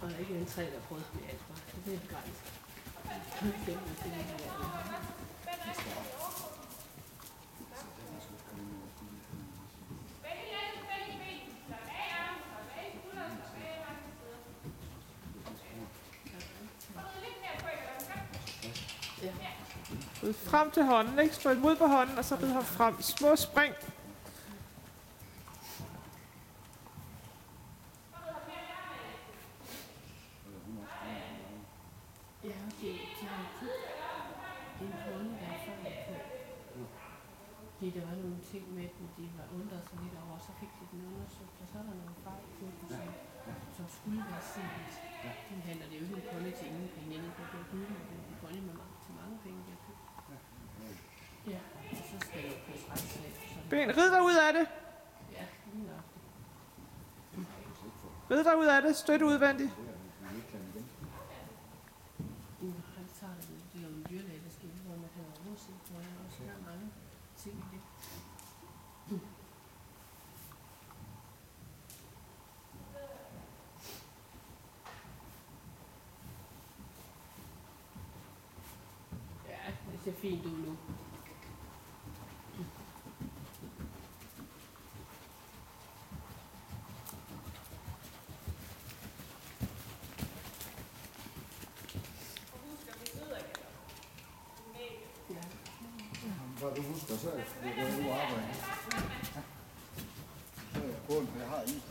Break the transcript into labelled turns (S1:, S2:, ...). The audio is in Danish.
S1: Og der er ikke en træ, der prøver med alt for. Det er begrænset.
S2: Rid frem til hånden, ikke? Stå imod på hånden, og så rid her frem. Små spring.
S1: Ja, de har købt en hånd, der er fejl på. Fordi der var nogle ting med den, de var undret sig lidt over, så fik de den undersøgt, og så er der nogle fejl på den, som skulle være set. Den handler det jo ikke en kunde til ingen penge, inde på den bygge, men en kunde med til mange penge, der købt. Ja, og så skal det jo på retssag.
S2: Ben, rid dig ud af det.
S1: Ja, lige nok.
S2: Rid dig ud af det. Støt udvendigt.
S1: Han tager det, det er jo en dyrlæge, der skal ind, hvor man kan have oversigt, hvor der også er mange ting i det. Ja, det ser fint ud nu.
S3: Hvad du husker, så er det jo arbejde. Så er jeg kun, jeg har i.